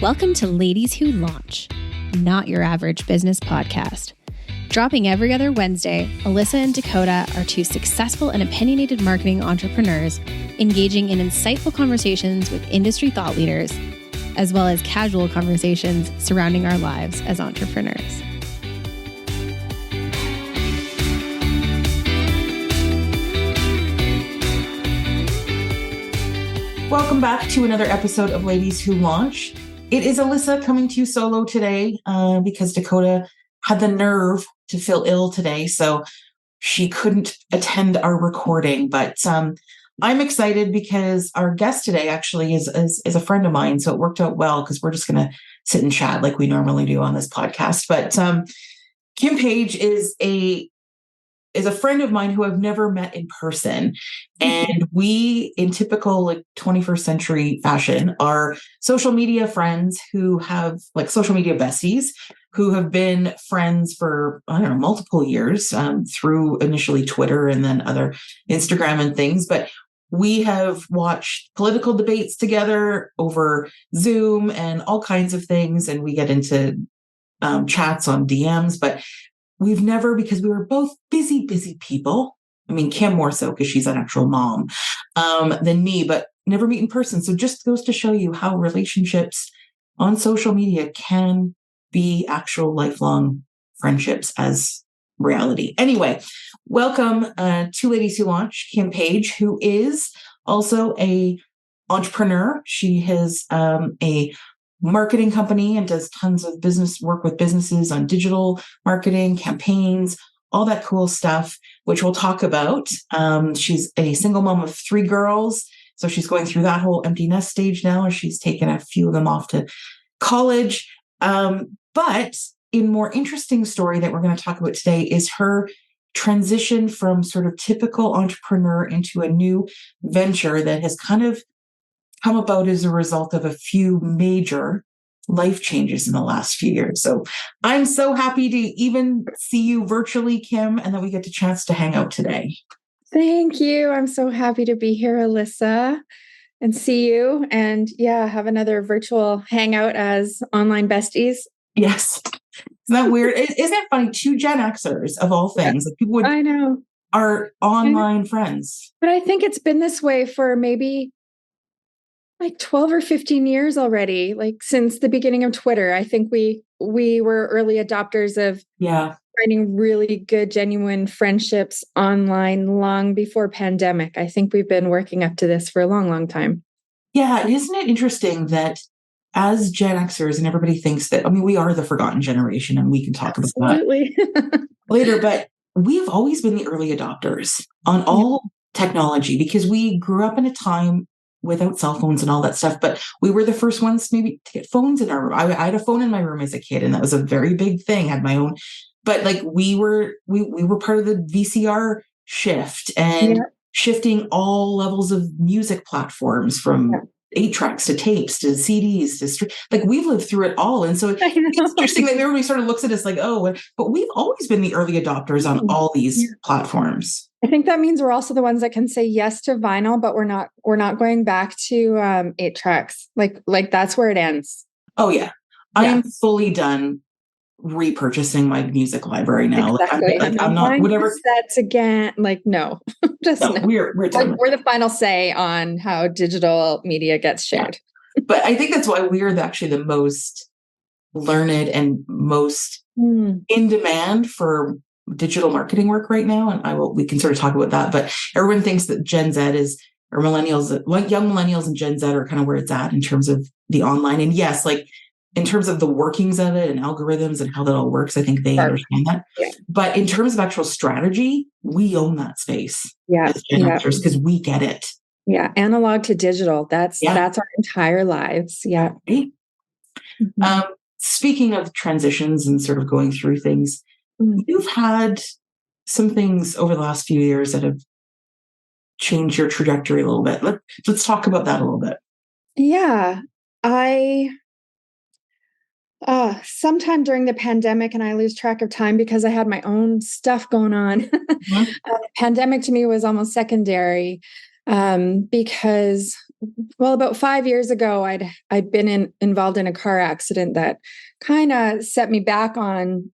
Welcome to Ladies Who Launch, not your average business podcast. Dropping every other Wednesday, Alyssa and Dakota are two successful and opinionated marketing entrepreneurs engaging in insightful conversations with industry thought leaders, as well as casual conversations surrounding our lives as entrepreneurs. Welcome back to another episode of Ladies Who Launch. It is Alyssa coming to you solo today because Dakota had the nerve to feel ill today, so she couldn't attend our recording. But I'm excited because our guest today actually is a friend of mine, so it worked out well because we're just going to sit and chat like we normally do on this podcast. But Kim Page is a friend of mine who I've never met in person. And we, in typical 21st century fashion, are social media friends who have social media besties who have been friends for, multiple years through initially Twitter and then other Instagram and things. But we have watched political debates together over Zoom and all kinds of things. And we get into chats on DMs, but we've never, because we were both busy people. I mean, Kim more so because she's an actual mom than me, but never meet in person. So just goes to show you how relationships on social media can be actual lifelong friendships as reality. Anyway, welcome to Ladies Who Launch, Kim Page, who is also a entrepreneur. She has a marketing company and does tons of business work with businesses on digital marketing, campaigns, all that cool stuff, which we'll talk about. She's a single mom of 3 girls. So she's going through that whole empty nest stage now, as she's taken a few of them off to college. But in more interesting story that we're going to talk about today is her transition from sort of typical entrepreneur into a new venture that has kind of come about as a result of a few major life changes in the last few years. So I'm so happy to even see you virtually, Kim, and that we get the chance to hang out today. Thank you. I'm so happy to be here, Alyssa, and see you. And have another virtual hangout as online besties. Yes. Isn't that weird? Isn't that funny? 2 Gen Xers of all things. People I know. Are online friends. But I think it's been this way for maybe 12 or 15 years already, since the beginning of Twitter. I think we were early adopters of finding really good, genuine friendships online long before pandemic. I think we've been working up to this for a long, long time. Yeah. Isn't it interesting that as Gen Xers, and everybody thinks that, we are the forgotten generation, and we can talk about that later, but we've always been the early adopters on all technology because we grew up in a time without cell phones and all that stuff. But we were the first ones maybe to get phones in our room. I had a phone in my room as a kid, and that was a very big thing. I had my own, but we were part of the VCR shift and shifting all levels of music platforms from 8 tracks to tapes to CDs to we've lived through it all. And so it's interesting that everybody sort of looks at us but we've always been the early adopters on all these platforms. I think that means we're also the ones that can say yes to vinyl, but we're not going back to 8 tracks. Like that's where it ends. Oh yeah. I am fully done repurchasing my music library now. Exactly. I'm not whatever sets again. No, just no. We're done. We're the final say on how digital media gets shared. But I think that's why we're actually the most learned and most in demand for digital marketing work right now. And we can sort of talk about that, but everyone thinks that Gen Z or millennials, young millennials and Gen Z are kind of where it's at in terms of the online. And yes, in terms of the workings of it and algorithms and how that all works, I think they understand that. Yeah. But in terms of actual strategy, we own that space as Gen Xers because we get it. Yeah. Analog to digital. That's our entire lives. Yeah. Right? Mm-hmm. Speaking of transitions and sort of going through things, you've had some things over the last few years that have changed your trajectory a little bit. Let's talk about that a little bit. Yeah. Sometime during the pandemic, and I lose track of time because I had my own stuff going on. Pandemic to me was almost secondary because about 5 years ago, I'd been involved in a car accident that kind of set me back on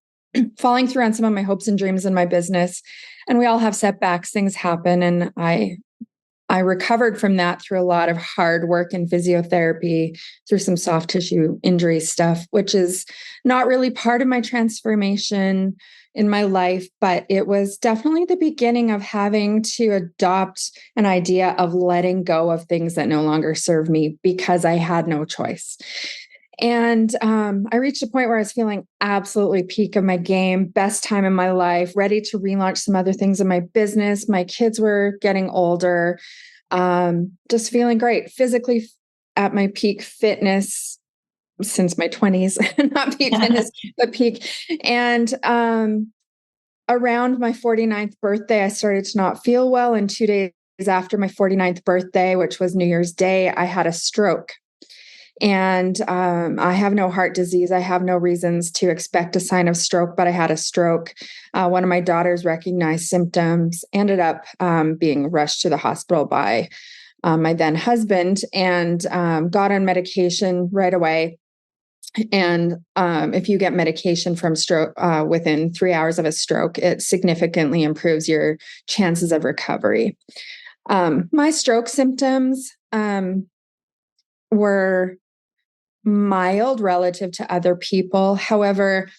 falling through on some of my hopes and dreams in my business. And we all have setbacks, things happen. And I recovered from that through a lot of hard work and physiotherapy, through some soft tissue injury stuff, which is not really part of my transformation in my life, but it was definitely the beginning of having to adopt an idea of letting go of things that no longer serve me because I had no choice. And I reached a point where I was feeling absolutely peak of my game, best time in my life, ready to relaunch some other things in my business. My kids were getting older, just feeling great, physically at my peak fitness since my 20s, not peak fitness, but peak. And around my 49th birthday, I started to not feel well. And 2 days after my 49th birthday, which was New Year's Day, I had a stroke. And I have no heart disease. I have no reasons to expect a sign of stroke, but I had a stroke. One of my daughters recognized symptoms, ended up being rushed to the hospital by my then husband, and got on medication right away. And if you get medication from stroke within 3 hours of a stroke, it significantly improves your chances of recovery. My stroke symptoms were mild relative to other people. However,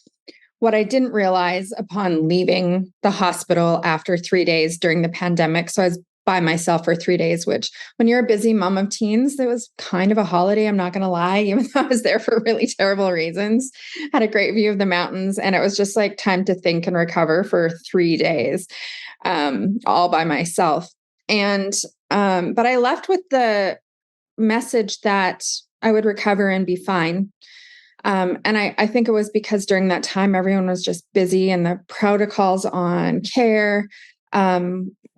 what I didn't realize upon leaving the hospital after 3 days during the pandemic, so I was by myself for 3 days, which when you're a busy mom of teens, it was kind of a holiday. I'm not going to lie, even though I was there for really terrible reasons. Had a great view of the mountains, and it was just like time to think and recover for 3 days, all by myself. And, but I left with the message that I would recover and be fine. And I think it was because during that time, everyone was just busy, and the protocols on care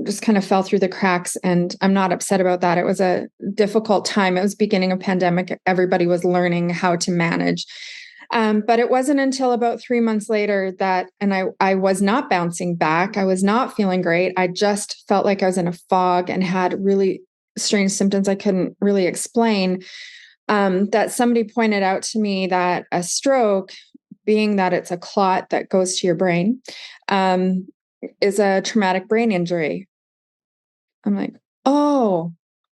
just kind of fell through the cracks. And I'm not upset about that. It was a difficult time. It was beginning of pandemic. Everybody was learning how to manage. But it wasn't until about 3 months later that, and I was not bouncing back. I was not feeling great. I just felt like I was in a fog and had really strange symptoms I couldn't really explain. That somebody pointed out to me that a stroke, being that it's a clot that goes to your brain, is a traumatic brain injury. I'm like, oh,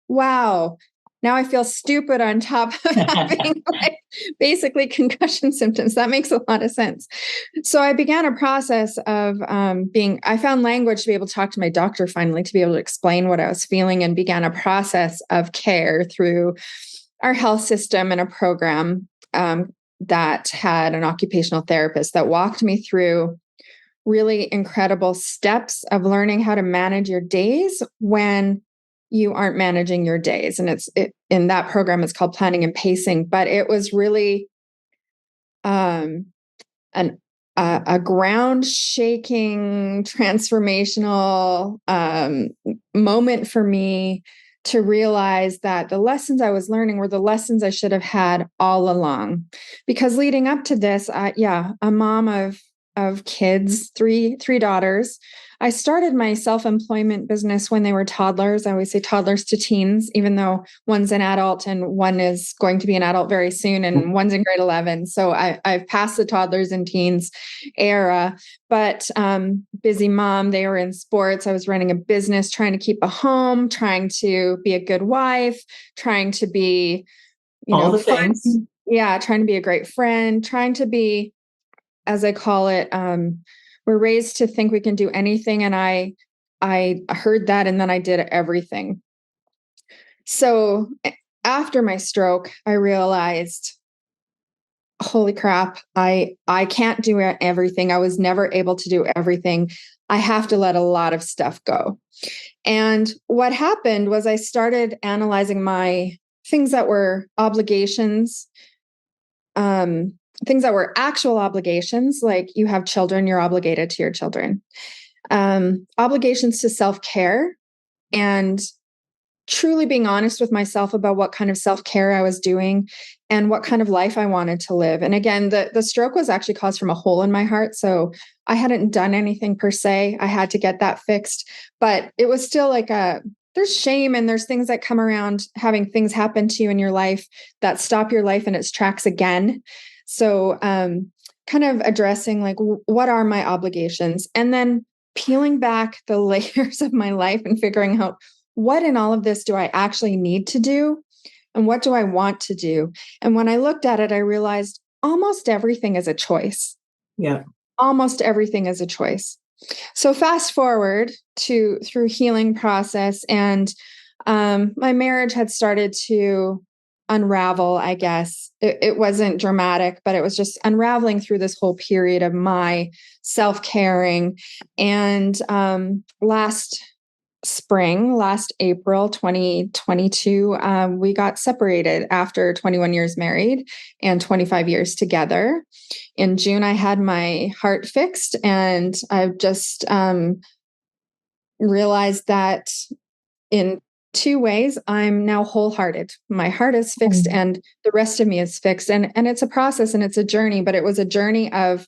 wow. Now I feel stupid on top of having like basically concussion symptoms. That makes a lot of sense. So I began a process of I found language to be able to talk to my doctor finally, to be able to explain what I was feeling, and began a process of care through our health system and a program that had an occupational therapist that walked me through really incredible steps of learning how to manage your days when you aren't managing your days. And in that program, it's called planning and pacing, but it was really a ground shaking, transformational moment for me to realize that the lessons I was learning were the lessons I should have had all along. Because leading up to this, a mom of kids, three daughters. I started my self-employment business when they were toddlers. I always say toddlers to teens, even though one's an adult and one is going to be an adult very soon, and one's in grade 11. So I've passed the toddlers and teens era, but busy mom, they were in sports. I was running a business, trying to keep a home, trying to be a good wife, trying to be, all the things. Yeah, trying to be a great friend, trying to be, as I call it, we're raised to think we can do anything. And I heard that, and then I did everything. So after my stroke, I realized, holy crap, I can't do everything. I was never able to do everything. I have to let a lot of stuff go. And what happened was I started analyzing my things that were obligations, things that were actual obligations, like you have children, you're obligated to your children, obligations to self-care, and truly being honest with myself about what kind of self-care I was doing and what kind of life I wanted to live. And again, the stroke was actually caused from a hole in my heart. So I hadn't done anything per se. I had to get that fixed, but it was still like there's shame and there's things that come around having things happen to you in your life that stop your life in its tracks again. So, kind of addressing like, what are my obligations? And then peeling back the layers of my life and figuring out what in all of this do I actually need to do? And what do I want to do? And when I looked at it, I realized almost everything is a choice. Yeah. Almost everything is a choice. So fast forward through healing process, and my marriage had started to unravel, I guess. It wasn't dramatic, but it was just unraveling through this whole period of my self-caring. And last April 2022, we got separated after 21 years married and 25 years together. In June, I had my heart fixed, and I've just realized that in two ways, I'm now wholehearted. My heart is fixed and the rest of me is fixed. And it's a process and it's a journey, but it was a journey of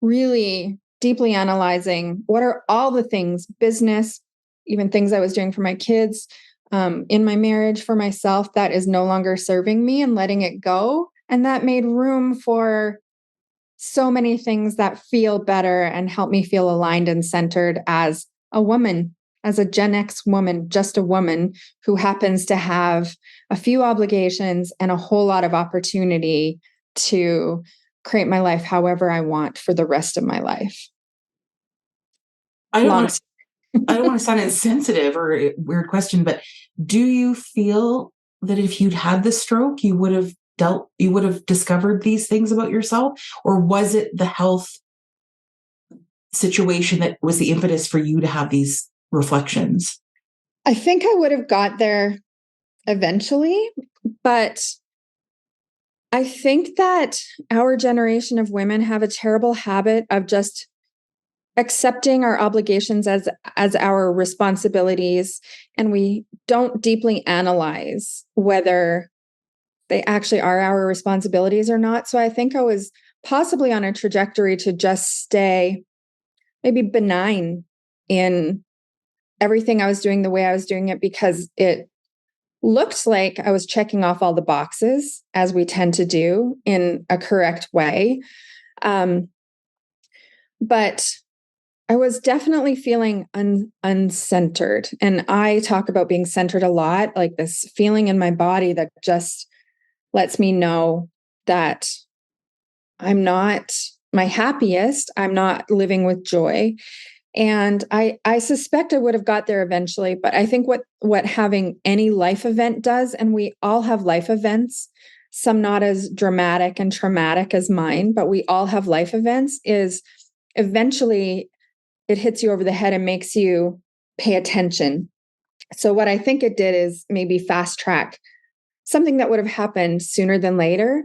really deeply analyzing what are all the things, business, even things I was doing for my kids, in my marriage, for myself, that is no longer serving me, and letting it go. And that made room for so many things that feel better and help me feel aligned and centered as a woman, as a Gen X woman, just a woman who happens to have a few obligations and a whole lot of opportunity to create my life however I want for the rest of my life. I don't want to sound insensitive or a weird question, but do you feel that if you'd had the stroke, you would have discovered these things about yourself? Or was it the health situation that was the impetus for you to have these reflections? I think I would have got there eventually, but I think that our generation of women have a terrible habit of just accepting our obligations as our responsibilities, and we don't deeply analyze whether they actually are our responsibilities or not. So I think I was possibly on a trajectory to just stay maybe benign in everything I was doing the way I was doing it, because it looked like I was checking off all the boxes, as we tend to do, in a correct way. But I was definitely feeling uncentered. And I talk about being centered a lot, like this feeling in my body that just lets me know that I'm not my happiest. I'm not living with joy. And I suspect I would have got there eventually, but I think what having any life event does, and we all have life events, some not as dramatic and traumatic as mine, but we all have life events, is eventually it hits you over the head and makes you pay attention. So what I think it did is maybe fast track something that would have happened sooner than later.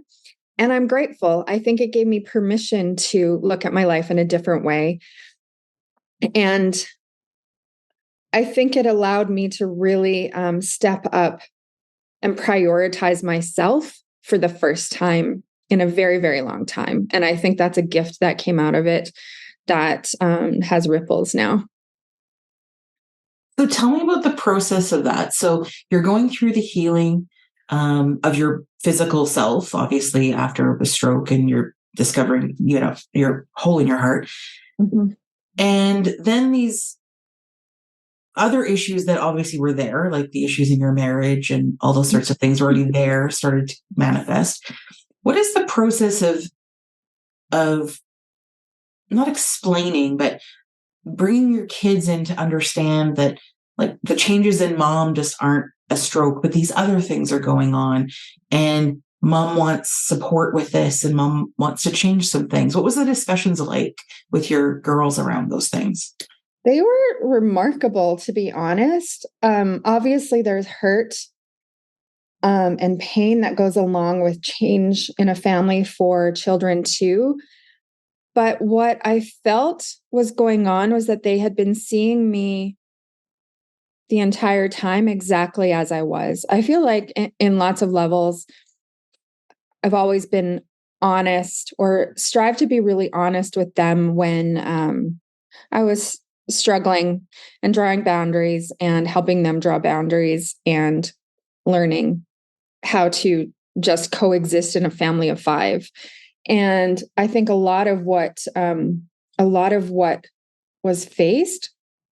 And I'm grateful. I think it gave me permission to look at my life in a different way. And I think it allowed me to really step up and prioritize myself for the first time in a very, very long time. And I think that's a gift that came out of it that has ripples now. So tell me about the process of that. So you're going through the healing of your physical self, obviously, after the stroke, and you're discovering, your hole in your heart. Mm-hmm. And then these other issues that obviously were there, like the issues in your marriage and all those sorts of things were already there, started to manifest. What is the process of not explaining, but bringing your kids in to understand that, like, the changes in mom just aren't a stroke, but these other things are going on, and mom wants support with this, and mom wants to change some things? What was the discussions like with your girls around those things? They were remarkable, to be honest. Obviously, there's hurt and pain that goes along with change in a family for children too. But what I felt was going on was that they had been seeing me the entire time exactly as I was. I feel like in lots of levels, I've always been honest, or strive to be really honest with them when I was struggling and drawing boundaries and helping them draw boundaries and learning how to just coexist in a family of 5. And I think a lot of what was faced,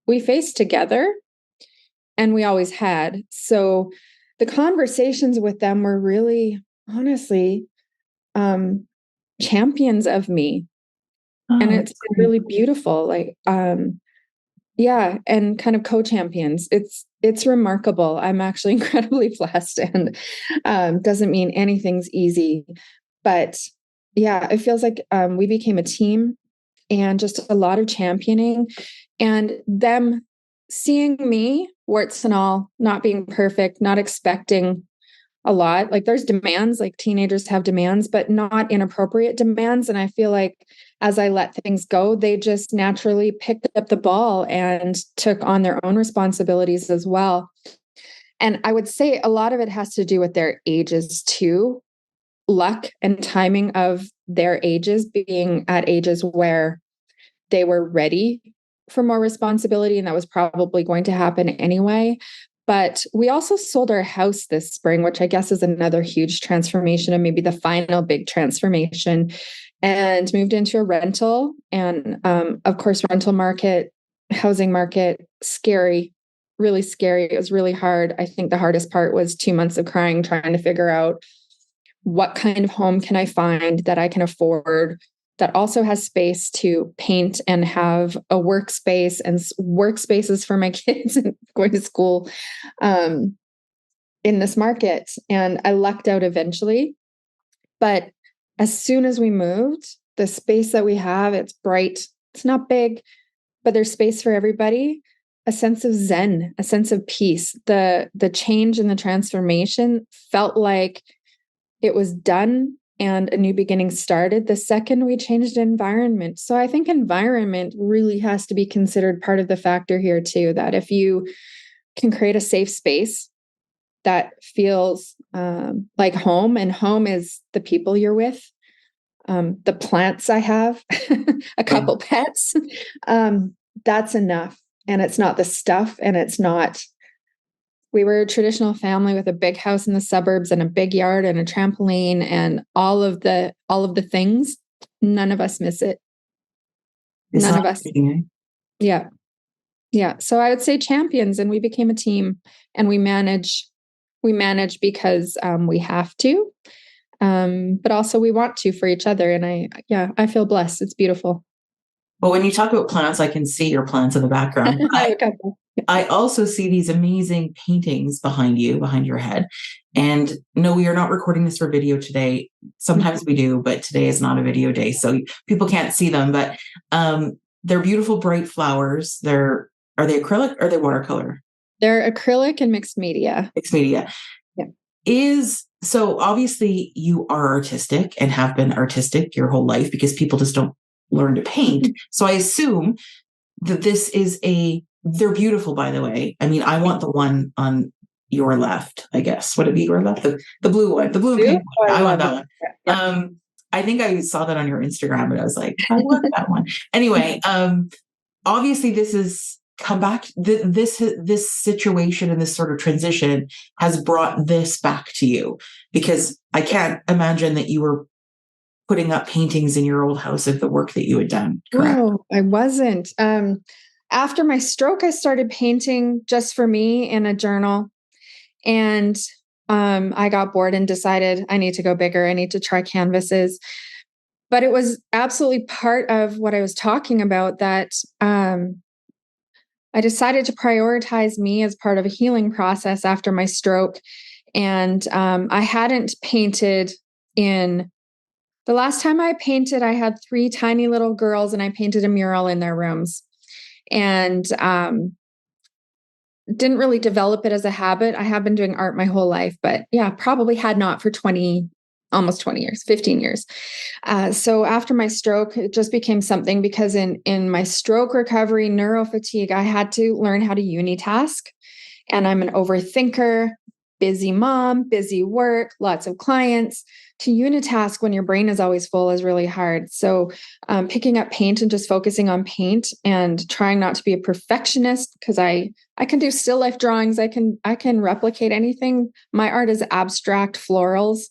we faced together, and we always had. So the conversations with them were really, honestly, champions of me. And it's really beautiful. Like, yeah, and kind of co-champions. It's remarkable. I'm actually incredibly blessed, and doesn't mean anything's easy. But yeah, it feels like we became a team, and just a lot of championing, and them seeing me, warts and all, not being perfect, not expecting a lot. Like, there's demands, like teenagers have demands, but not inappropriate demands. And I feel like as I let things go, they just naturally picked up the ball and took on their own responsibilities as well. And I would say a lot of it has to do with their ages too. Luck and timing of their ages, being at ages where they were ready for more responsibility, and that was probably going to happen anyway. But we also sold our house this spring, which I guess is another huge transformation, and maybe the final big transformation, and moved into a rental. And of course, housing market, scary, really scary. It was really hard. I think the hardest part was 2 months of crying, trying to figure out what kind of home can I find that I can afford, that also has space to paint and have a workspace and workspaces for my kids and going to school in this market. And I lucked out eventually. But as soon as we moved, the space that we have, it's bright, it's not big, but there's space for everybody. A sense of zen, a sense of peace. The change and the transformation felt like it was done and a new beginning started the second we changed environment. So I think environment really has to be considered part of the factor here too, that if you can create a safe space that feels like home, and home is the people you're with, the plants I have, a couple pets, that's enough. And it's not the stuff, and it's not, we were a traditional family with a big house in the suburbs and a big yard and a trampoline and all of the things. None of us miss it. None of us. Yeah. Yeah. So I would say champions, and we became a team, and we manage because we have to, but also we want to for each other. And I feel blessed. It's beautiful. Well, when you talk about plants, I can see your plants in the background. I also see these amazing paintings behind your head. And no, we are not recording this for video today. Sometimes we do, but today is not a video day, so people can't see them. But they're beautiful, bright flowers. Are they acrylic or are they watercolor? They're acrylic and mixed media. Mixed media. Yeah. So obviously you are artistic and have been artistic your whole life, because people just don't learn to paint. So I assume that this is they're beautiful, by the way. I mean, I want the one on your left, I guess. Would it be your left? The blue one, the blue and pink one. I want that one. Yeah. I think I saw that on your Instagram, and I was like, I want that one. Anyway, obviously this is come back. This situation and this sort of transition has brought this back to you, because I can't imagine that you were putting up paintings in your old house of the work that you had done. Correct? No, I wasn't. After my stroke, I started painting just for me in a journal. And I got bored and decided I need to go bigger. I need to try canvases. But it was absolutely part of what I was talking about, that I decided to prioritize me as part of a healing process after my stroke. And I hadn't painted the last time I painted, I had 3 tiny little girls, and I painted a mural in their rooms, and didn't really develop it as a habit. I have been doing art my whole life, but yeah, probably had not for almost 20 years, 15 years. So after my stroke, it just became something, because in my stroke recovery, neurofatigue, I had to learn how to unitask, and I'm an overthinker, busy mom, busy work, lots of clients. to unitask when your brain is always full is really hard. So picking up paint and just focusing on paint and trying not to be a perfectionist, because I can do still life drawings. I can replicate anything. My art is abstract florals,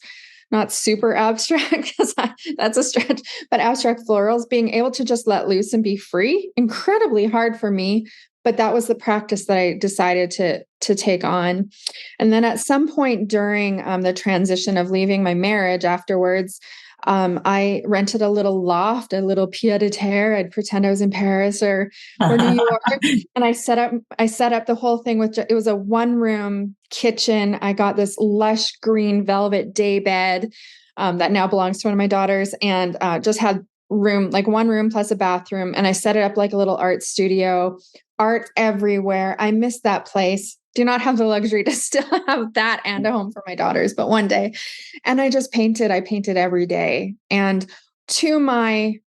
not super abstract because that's a stretch, but abstract florals, being able to just let loose and be free, incredibly hard for me. But that was the practice that I decided to take on. And then at some point during the transition of leaving my marriage afterwards, I rented a little loft, a little pied-à-terre. I'd pretend I was in Paris or New York, and I set up the whole thing with. It was a 1-room kitchen. I got this lush green velvet day bed that now belongs to one of my daughters, and just had room, like 1 room plus a bathroom, and I set it up like a little art studio. Art everywhere. I miss that place. Do not have the luxury to still have that and a home for my daughters, but one day. And I just painted. I painted every day. And to my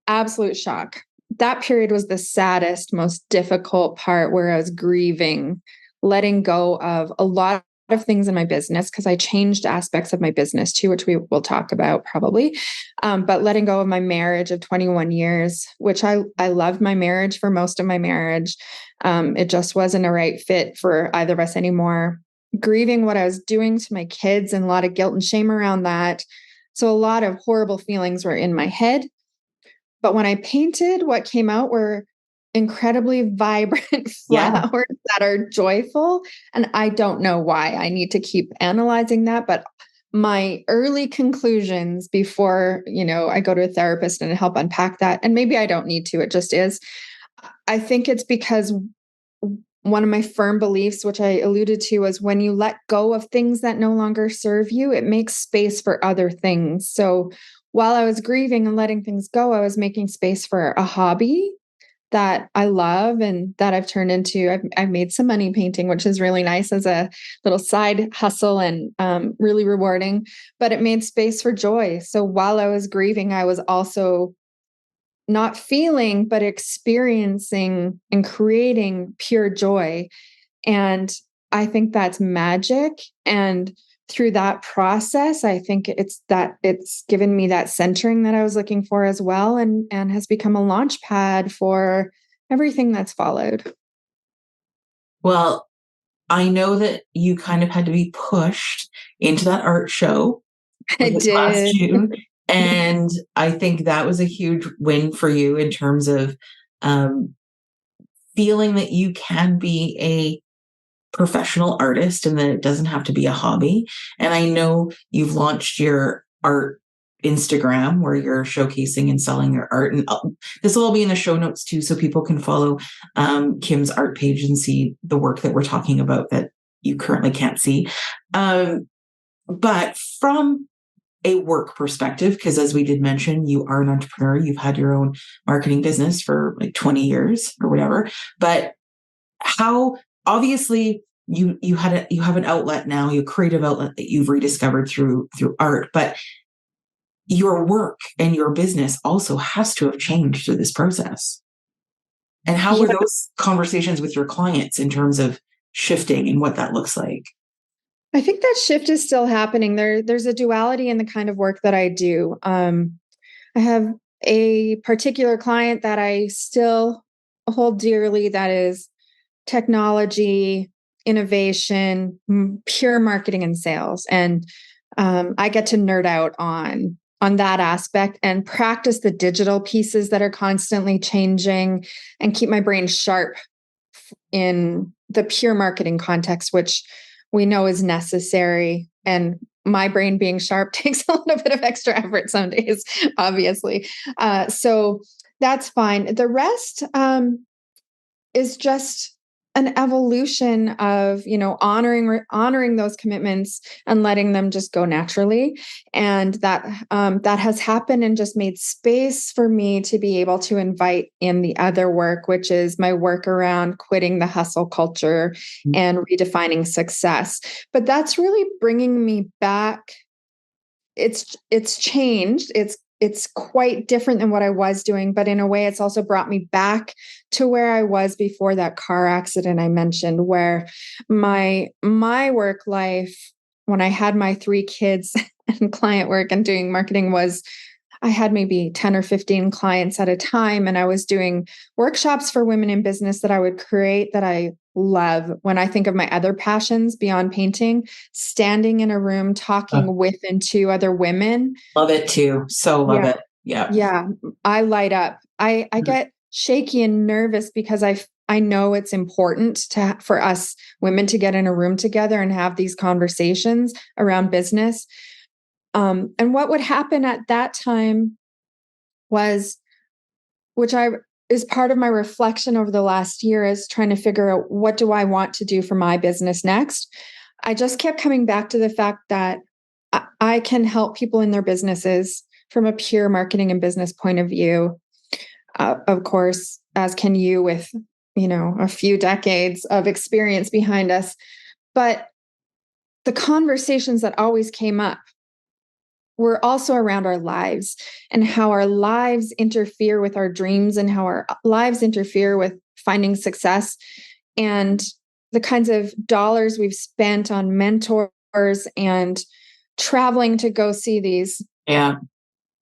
absolute shock, that period was the saddest, most difficult part, where I was grieving, letting go of a lot of things in my business, because I changed aspects of my business too, which we will talk about probably. But letting go of my marriage of 21 years, which I loved my marriage for most of my marriage. It just wasn't a right fit for either of us anymore. Grieving what I was doing to my kids, and a lot of guilt and shame around that. So a lot of horrible feelings were in my head. But when I painted, what came out were incredibly vibrant flowers that are joyful. And I don't know why. I need to keep analyzing that. But my early conclusions before, I go to a therapist and help unpack that, and maybe I don't need to, it just is. I think it's because one of my firm beliefs, which I alluded to, was when you let go of things that no longer serve you, it makes space for other things. So while I was grieving and letting things go, I was making space for a hobby that I love and that I've turned into. I've made some money painting, which is really nice as a little side hustle and really rewarding, but it made space for joy. So while I was grieving, I was also not feeling, but experiencing and creating pure joy. And I think that's magic. And through that process, I think it's given me that centering that I was looking for as well, and has become a launch pad for everything that's followed. Well, I know that you kind of had to be pushed into that art show last June. And I think that was a huge win for you in terms of feeling that you can be a professional artist and that it doesn't have to be a hobby. And I know you've launched your art Instagram where you're showcasing and selling your art. And this will all be in the show notes too, so people can follow Kim's art page and see the work that we're talking about that you currently can't see. But from a work perspective, because as we did mention, you are an entrepreneur, you've had your own marketing business for like 20 years or whatever, but how obviously you have an outlet now, your creative outlet that you've rediscovered through art, but your work and your business also has to have changed through this process. And how were those conversations with your clients in terms of shifting and what that looks like? I think that shift is still happening. There's a duality in the kind of work that I do. I have a particular client that I still hold dearly, that is technology, innovation, pure marketing and sales. And I get to nerd out on that aspect and practice the digital pieces that are constantly changing and keep my brain sharp in the pure marketing context, which we know is necessary. And my brain being sharp takes a little bit of extra effort some days, obviously. So that's fine. The rest is just an evolution of, honoring those commitments and letting them just go naturally. And that has happened and just made space for me to be able to invite in the other work, which is my work around quitting the hustle culture and redefining success. But that's really bringing me back. It's changed. It's quite different than what I was doing, but in a way, it's also brought me back to where I was before that car accident I mentioned, where my work life when I had my 3 kids and client work and doing marketing was I had maybe 10 or 15 clients at a time, and I was doing workshops for women in business that I would create that I love. When I think of my other passions beyond painting, standing in a room, talking with and to other women. Love it too. So love it. Yeah. Yeah. I light up. I get shaky and nervous because I know it's important for us women to get in a room together and have these conversations around business. And what would happen at that time was, is part of my reflection over the last year, is trying to figure out what do I want to do for my business next. I just kept coming back to the fact that I can help people in their businesses from a pure marketing and business point of view. Of course, as can you with, a few decades of experience behind us. But the conversations that always came up were also around our lives and how our lives interfere with our dreams and how our lives interfere with finding success, and the kinds of dollars we've spent on mentors and traveling to go see these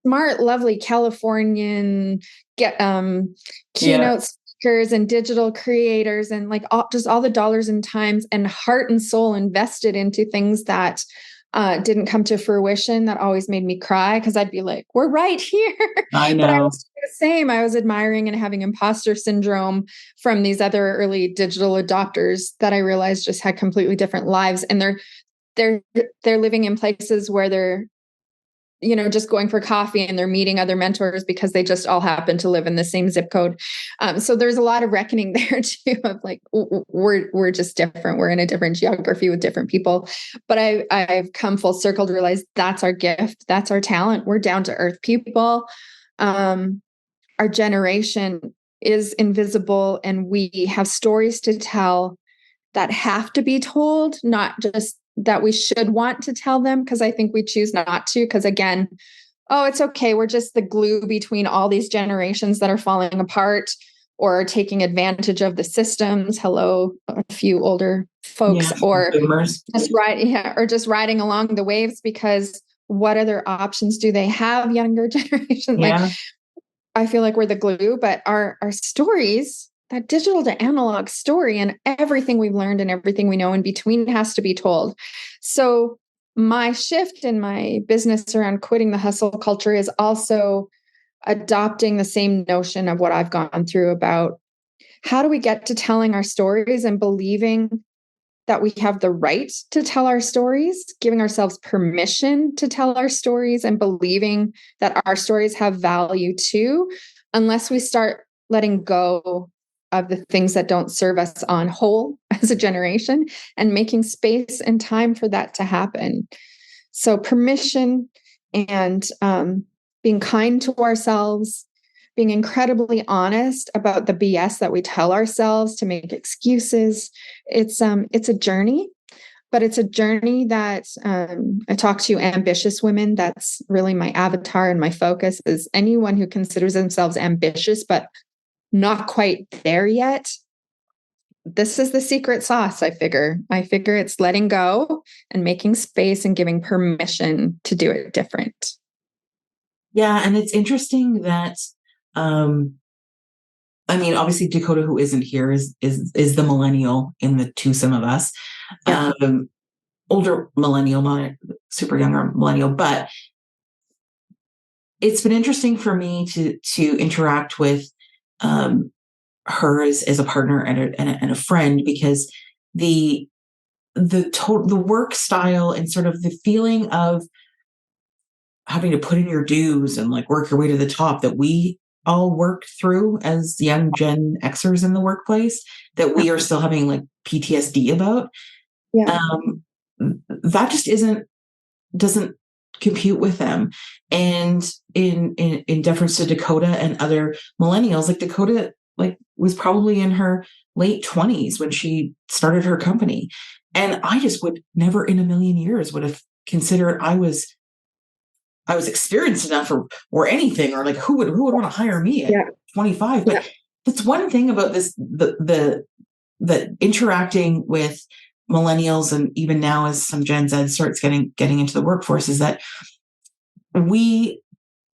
smart, lovely Californian keynote speakers and digital creators, and like all the dollars and times and heart and soul invested into things that didn't come to fruition. That always made me cry because I'd be like, we're right here. I know. But I was the same. I was admiring and having imposter syndrome from these other early digital adopters that I realized just had completely different lives. And they're living in places where they're, just going for coffee and they're meeting other mentors because they just all happen to live in the same zip code. So there's a lot of reckoning there too, of like, we're just different. We're in a different geography with different people. But I've come full circle to realize that's our gift. That's our talent. We're down to earth people. Our generation is invisible, and we have stories to tell that have to be told, not just that we should want to tell them, because I think we choose not to, because again, it's okay. We're just the glue between all these generations that are falling apart or taking advantage of the systems. Hello, a few older folks, or boomers. just riding along the waves, because what other options do they have, younger generation? Like, I feel like we're the glue, but our stories, that digital to analog story and everything we've learned and everything we know in between has to be told. So my shift in my business around quitting the hustle culture is also adopting the same notion of what I've gone through about how do we get to telling our stories and believing that we have the right to tell our stories, giving ourselves permission to tell our stories, and believing that our stories have value too, unless we start letting go of the things that don't serve us on whole as a generation and making space and time for that to happen. So permission and being kind to ourselves, being incredibly honest about the BS that we tell ourselves to make excuses. It's a journey, but it's a journey that I talk to ambitious women. That's really my avatar and my focus, is anyone who considers themselves ambitious, but not quite there yet. This is the secret sauce, I figure. It's letting go and making space and giving permission to do it different. Yeah. And it's interesting that, obviously Dakota, who isn't here, is the millennial in the twosome of us. Yeah. Older millennial, not super younger millennial, but it's been interesting for me to interact with her as a partner and a friend, because the work style and sort of the feeling of having to put in your dues and like work your way to the top that we all work through as young Gen Xers in the workplace, that we are still having like PTSD about. Yeah. That just doesn't compute with them. And in deference to Dakota and other millennials, like Dakota, like was probably in her late 20s when she started her company. And I just would never in a million years would have considered I was experienced enough or anything, or like who would want to hire me at 25. But that's one thing about this, the interacting with millennials, and even now as some Gen Z starts getting into the workforce, is that we,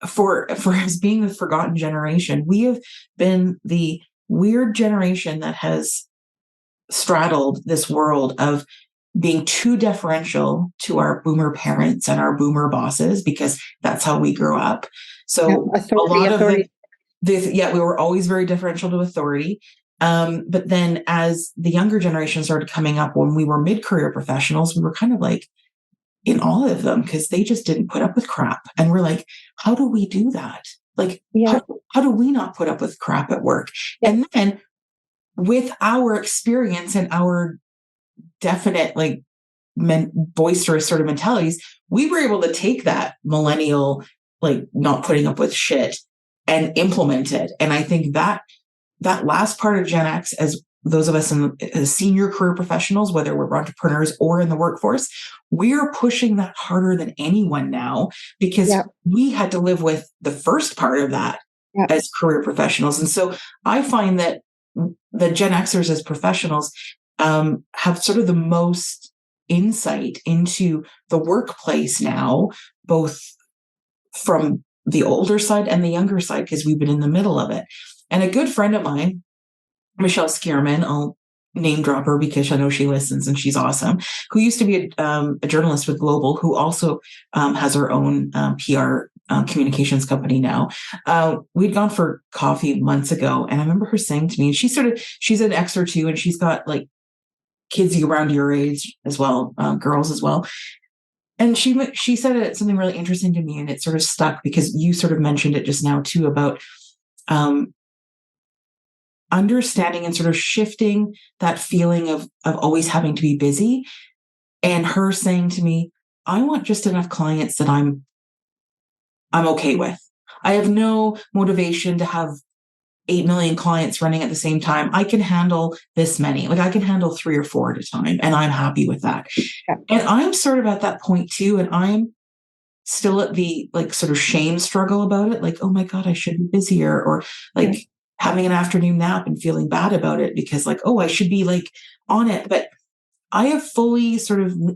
for as being the forgotten generation, we have been the weird generation that has straddled this world of being too deferential to our boomer parents and our boomer bosses, because that's how we grew up. So authority. We were always very deferential to authority. But then as the younger generation started coming up, when we were mid-career professionals, we were kind of like in awe of them because they just didn't put up with crap. And we're like, how do we do that? Like, how do we not put up with crap at work? Yeah. And then with our experience and our definite, like, boisterous sort of mentalities, we were able to take that millennial, like, not putting up with shit and implement it. And I think that last part of Gen X, as those of us as senior career professionals, whether we're entrepreneurs or in the workforce, we're pushing that harder than anyone now, because we had to live with the first part of that as career professionals. And so I find that the Gen Xers as professionals have sort of the most insight into the workplace now, both from the older side and the younger side, because we've been in the middle of it. And a good friend of mine, Michelle Skierman, I'll name drop her because I know she listens and she's awesome, who used to be a journalist with Global, who also has her own PR communications company now. We'd gone for coffee months ago, and I remember her saying to me, and she's an X or two, and she's got like kids around your age as well, girls as well. And she said something really interesting to me, and it sort of stuck because you sort of mentioned it just now too, about understanding and sort of shifting that feeling of always having to be busy. And her saying to me, I want just enough clients that I'm okay with. I have no motivation to have 8 million clients running at the same time. I can handle this many. Like, I can handle 3 or 4 at a time, and I'm happy with that. Yeah. And I'm sort of at that point too. And I'm still at the, like, sort of shame struggle about it. Like, oh my God, I should be busier, or like having an afternoon nap and feeling bad about it because, like, oh, I should be like on it. But I have fully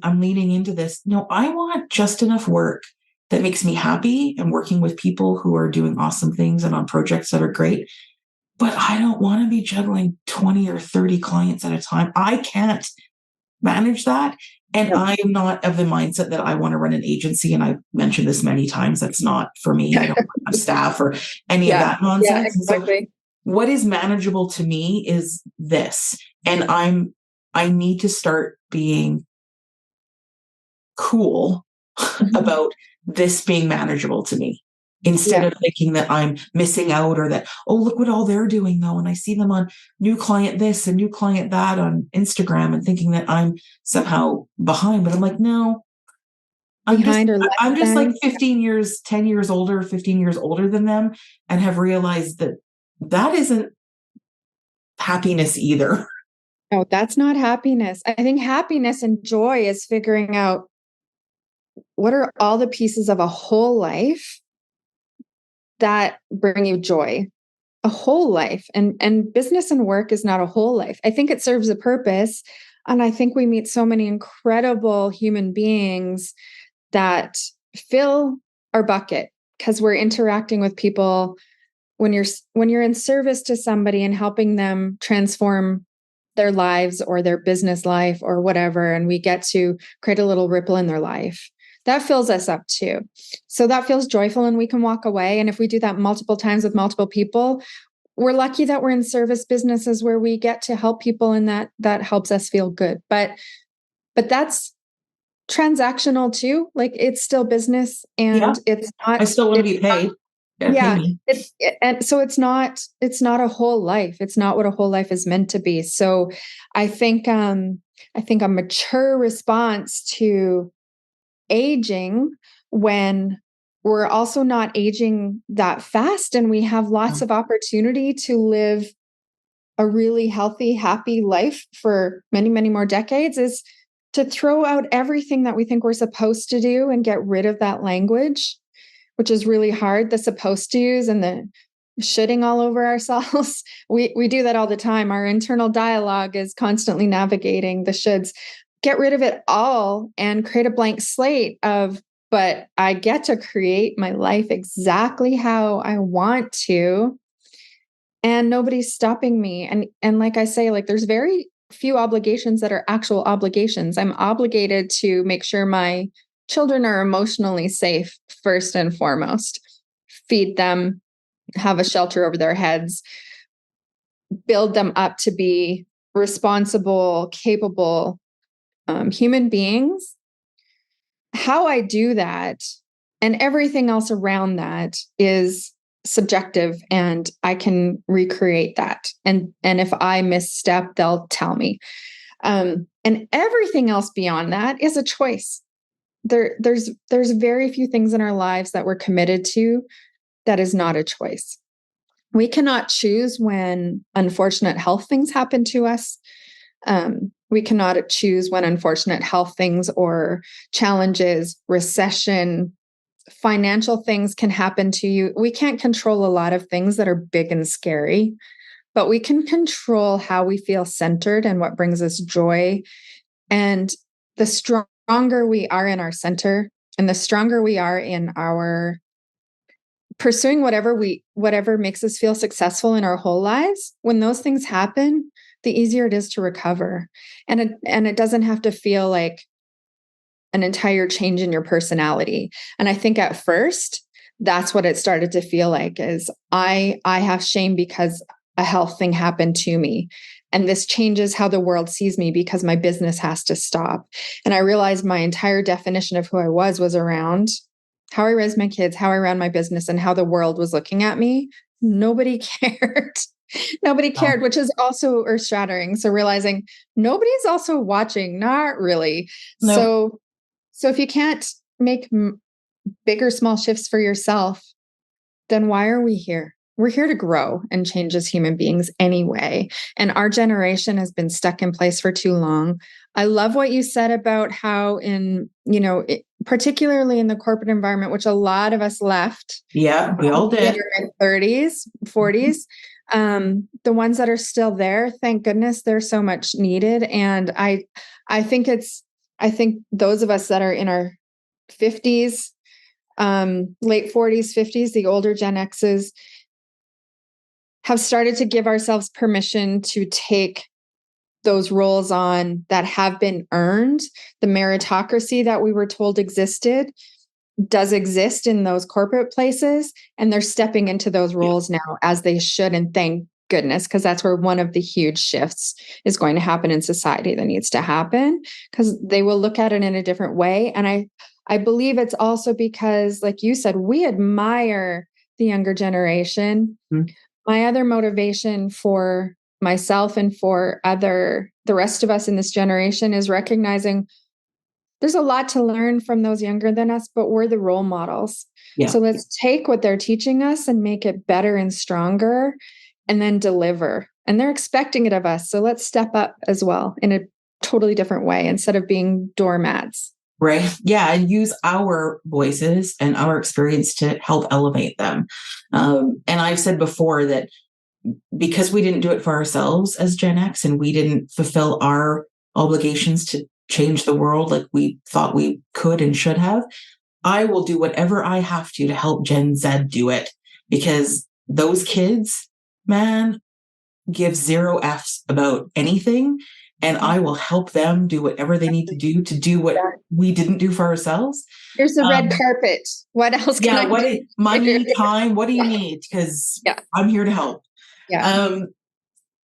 I'm leaning into this. No, I want just enough work that makes me happy and working with people who are doing awesome things and on projects that are great. But I don't want to be juggling 20 or 30 clients at a time. I can't manage that. And I am not of the mindset that I want to run an agency. And I've mentioned this many times. That's not for me. I don't have staff or any of that nonsense. Yeah, exactly. So what is manageable to me is this. And I need to start being cool about this being manageable to me, instead of thinking that I'm missing out, or that, oh, look what all they're doing though. And I see them on new client this and new client that on Instagram, and thinking that I'm somehow behind. But I'm like, no, I'm just like 10 years older, 15 years older than them, and have realized that isn't happiness either. No, that's not happiness. I think happiness and joy is figuring out what are all the pieces of a whole life that bring you joy. A whole life, and business and work is not a whole life. I think it serves a purpose. And I think we meet so many incredible human beings that fill our bucket, because we're interacting with people. When you're in service to somebody and helping them transform their lives or their business life or whatever, and we get to create a little ripple in their life, that fills us up too. So that feels joyful, and we can walk away. And if we do that multiple times with multiple people, we're lucky that we're in service businesses where we get to help people, and that helps us feel good. But that's transactional too. Like, it's still business, and it's not. I still want to be paid. And so it's not a whole life. It's not what a whole life is meant to be. So I think a mature response to aging, when we're also not aging that fast, and we have lots of opportunity to live a really healthy, happy life for many, many more decades, is to throw out everything that we think we're supposed to do and get rid of that language, which is really hard. The supposed to's and the shitting all over ourselves. We do that all the time. Our internal dialogue is constantly navigating the shoulds. get rid of it all and create a blank slate but I get to create my life exactly how I want to, and nobody's stopping me. And like I say, like there's very few obligations that are actual obligations. I'm obligated to make sure my children are emotionally safe first and foremost, feed them, have a shelter over their heads, build them up to be responsible, capable human beings. How I do that and everything else around that is subjective, and I can recreate that. And if I misstep, they'll tell me. And everything else beyond that is a choice. There's very few things in our lives that we're committed to that is not a choice. We cannot choose when unfortunate health things happen to us. We cannot choose when unfortunate health things or challenges, recession, financial things can happen to you. We can't control a lot of things that are big and scary, but we can control how we feel centered and what brings us joy. And the stronger we are in our center, and the stronger we are in our pursuing whatever makes us feel successful in our whole lives, when those things happen, the easier it is to recover. And it doesn't have to feel like an entire change in your personality. And I think at first, that's what it started to feel like, is I have shame because a health thing happened to me. And this changes how the world sees me because my business has to stop. And I realized my entire definition of who I was around how I raised my kids, how I ran my business, and how the world was looking at me. Nobody cared. Nobody cared, which is also earth-shattering. So realizing nobody's also watching, not really. No. So if you can't make big or small shifts for yourself, then why are we here? We're here to grow and change as human beings anyway. And our generation has been stuck in place for too long. I love what you said about how particularly in the corporate environment, which a lot of us left. Yeah, we all did. In our 30s, 40s. The ones that are still there, thank goodness, they're so much needed. And I think those of us that are in our 50s, late 40s, 50s, the older Gen X's, have started to give ourselves permission to take those roles on that have been earned. The meritocracy that we were told existed does exist in those corporate places, and they're stepping into those roles now as they should. And thank goodness, because that's where one of the huge shifts is going to happen in society that needs to happen, because they will look at it in a different way. And I believe it's also because, like you said, we admire the younger generation. Mm-hmm. My other motivation for myself and for the rest of us in this generation is recognizing there's a lot to learn from those younger than us, but we're the role models. Yeah. So let's take what they're teaching us and make it better and stronger, and then deliver. And they're expecting it of us. So let's step up as well in a totally different way instead of being doormats. Right. Yeah. And use our voices and our experience to help elevate them. And I've said before that because we didn't do it for ourselves as Gen X, and we didn't fulfill our obligations to change the world like we thought we could and should have, I will do whatever I have to help Gen Z do it, because those kids, man, give 0 Fs about anything. And I will help them do whatever they need to do what we didn't do for ourselves. Here's the red carpet. What else can I do? Money, time, what do you need? Because I'm here to help. Yeah.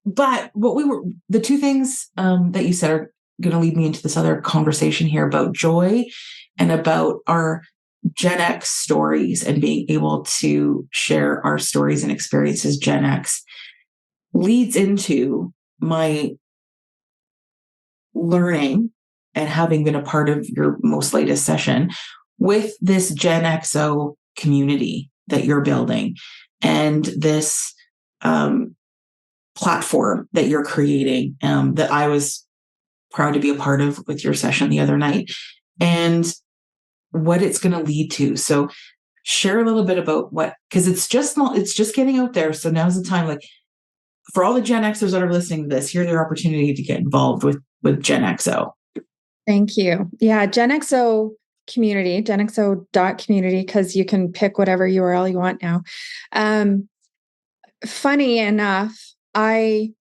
But the two things that you said are going to lead me into this other conversation here about joy and about our Gen X stories and being able to share our stories and experiences. Gen X leads into my learning and having been a part of your most latest session with this Gen XO community that you're building and this platform that you're creating, that I was proud to be a part of with your session the other night, and what it's going to lead to. So share a little bit about because it's just getting out there. So now's the time, like for all the Gen Xers that are listening to this, here's your opportunity to get involved with Gen XO. Thank you. Yeah, GenXO community, genxo.community, because you can pick whatever URL you want now. Funny enough, I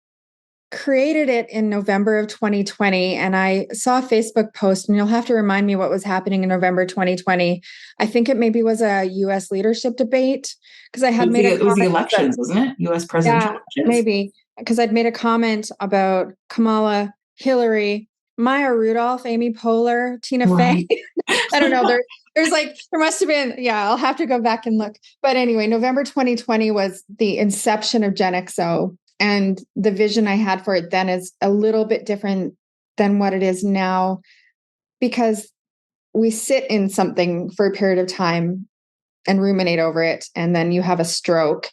created it in November of 2020, and I saw a Facebook post, and you'll have to remind me what was happening in November 2020. I think it maybe was a US leadership debate, because I had made a comment. It was the elections, wasn't it? US presidential elections? Maybe, because I'd made a comment about Kamala, Hillary, Maya Rudolph, Amy Poehler, Tina Fey. I don't know. There must have been, I'll have to go back and look. But anyway, November 2020 was the inception of GenXO. And the vision I had for it then is a little bit different than what it is now, because we sit in something for a period of time and ruminate over it, and then you have a stroke,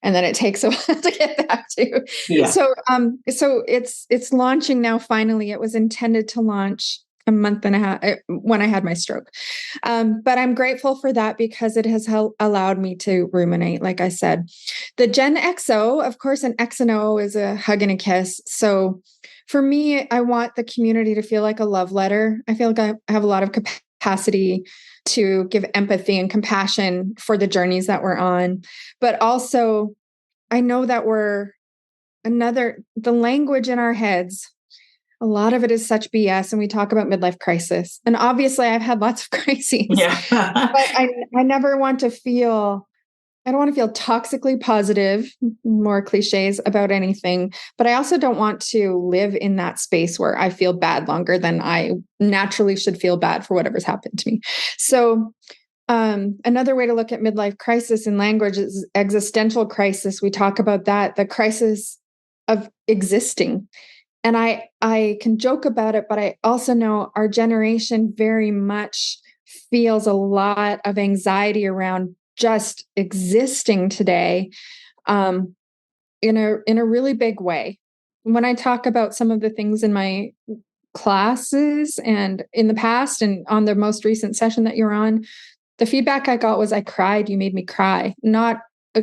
and then it takes a while to get back to. Yeah. So it's launching now. Finally, it was intended to launch a month and a half when I had my stroke. But I'm grateful for that, because it has allowed me to ruminate. Like I said, the GenXO, of course, an X and O is a hug and a kiss. So for me, I want the community to feel like a love letter. I feel like I have a lot of capacity to give empathy and compassion for the journeys that we're on. But also, I know that the language in our heads, a lot of it is such BS, and we talk about midlife crisis. And obviously I've had lots of crises, but I never want to feel, I don't want to feel toxically positive, more cliches about anything, but I also don't want to live in that space where I feel bad longer than I naturally should feel bad for whatever's happened to me. So another way to look at midlife crisis in language is existential crisis. We talk about that, the crisis of existing. And I can joke about it, but I also know our generation very much feels a lot of anxiety around just existing today, in a really big way. When I talk about some of the things in my classes and in the past and on the most recent session that you're on, the feedback I got was, I cried, you made me cry. Not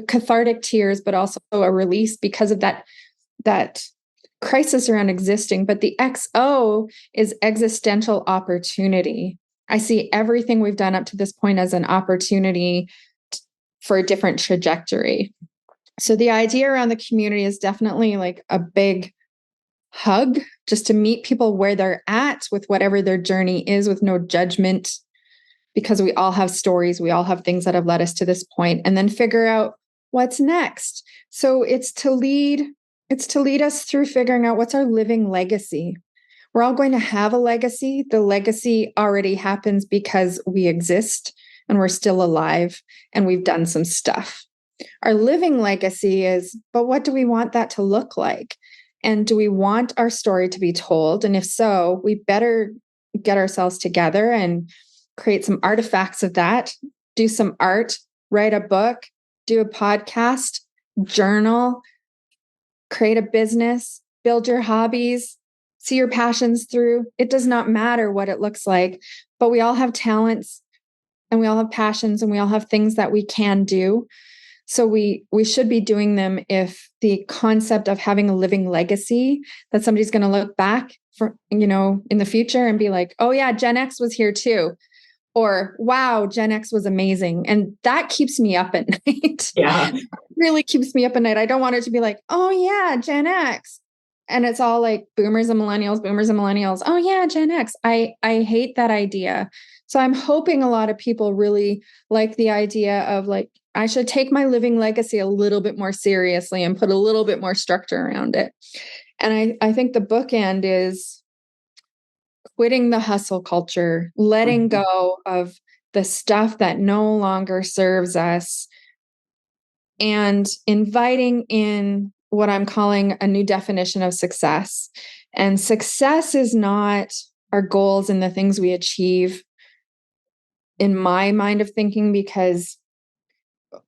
cathartic tears, but also a release because of that crisis around existing. But the XO is existential opportunity. I see everything we've done up to this point as an opportunity for a different trajectory. So the idea around the community is definitely like a big hug, just to meet people where they're at with whatever their journey is, with no judgment, because we all have stories, we all have things that have led us to this point, and then figure out what's next. So it's to lead us through figuring out what's our living legacy. We're all going to have a legacy. The legacy already happens because we exist and we're still alive and we've done some stuff. Our living legacy is, but what do we want that to look like? And do we want our story to be told? And if so, we better get ourselves together and create some artifacts of that, do some art, write a book, do a podcast, journal, create a business, build your hobbies, see your passions through. It does not matter what it looks like, but we all have talents and we all have passions and we all have things that we can do. So we should be doing them if the concept of having a living legacy that somebody's going to look back for, in the future and be like, oh yeah, Gen X was here too. Or, wow, Gen X was amazing. And that keeps me up at night. Yeah. It really keeps me up at night. I don't want it to be like, oh yeah, Gen X. And it's all like boomers and millennials. Oh yeah, Gen X. I hate that idea. So I'm hoping a lot of people really like the idea of like, I should take my living legacy a little bit more seriously and put a little bit more structure around it. And I think the bookend is quitting the hustle culture, letting go of the stuff that no longer serves us, and inviting in what I'm calling a new definition of success. And success is not our goals and the things we achieve, in my mind of thinking, because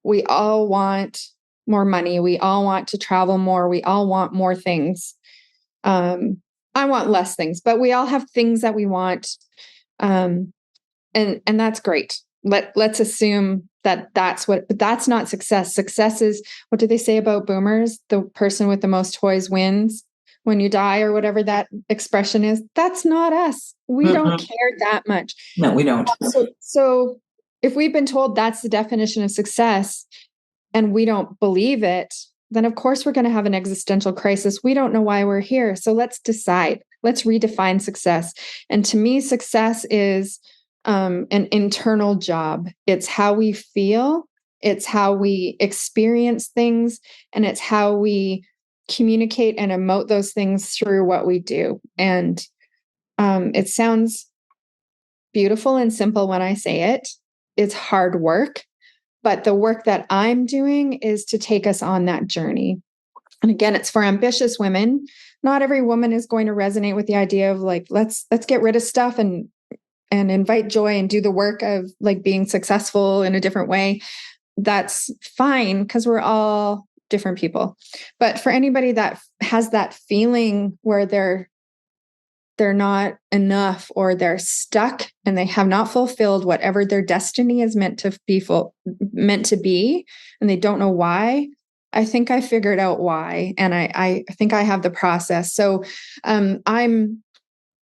we all want more money. We all want to travel more. We all want more things. I want less things, but we all have things that we want. And that's great. Let's assume that but that's not success. Success is, what do they say about boomers? The person with the most toys wins. when you die, or whatever that expression is. That's not us. We don't care that much. No, we don't. So if we've been told that's the definition of success and we don't believe it, then of course we're going to have an existential crisis. We don't know why we're here. So let's decide. Let's redefine success. And to me, success is an internal job. It's how we feel. It's how we experience things. And it's how we communicate and emote those things through what we do. And it sounds beautiful and simple when I say it. It's hard work. But the work that I'm doing is to take us on that journey. And again, it's for ambitious women. Not every woman is going to resonate with the idea of like, let's get rid of stuff and invite joy and do the work of like being successful in a different way. That's fine, because we're all different people. But for anybody that has that feeling where they're not enough, or they're stuck and they have not fulfilled whatever their destiny is meant to be, and they don't know why, I think I figured out why. And I think I have the process. So I'm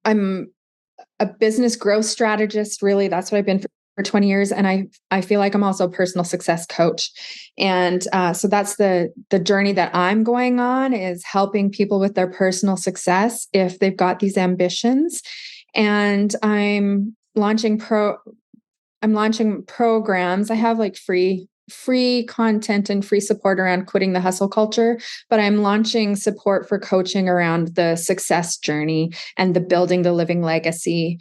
a business growth strategist. Really, that's what I've been for 20 years. And I feel like I'm also a personal success coach. And so that's the journey that I'm going on, is helping people with their personal success if they've got these ambitions. And I'm launching programs. I have like free content and free support around quitting the hustle culture, but I'm launching support for coaching around the success journey and the building the living legacy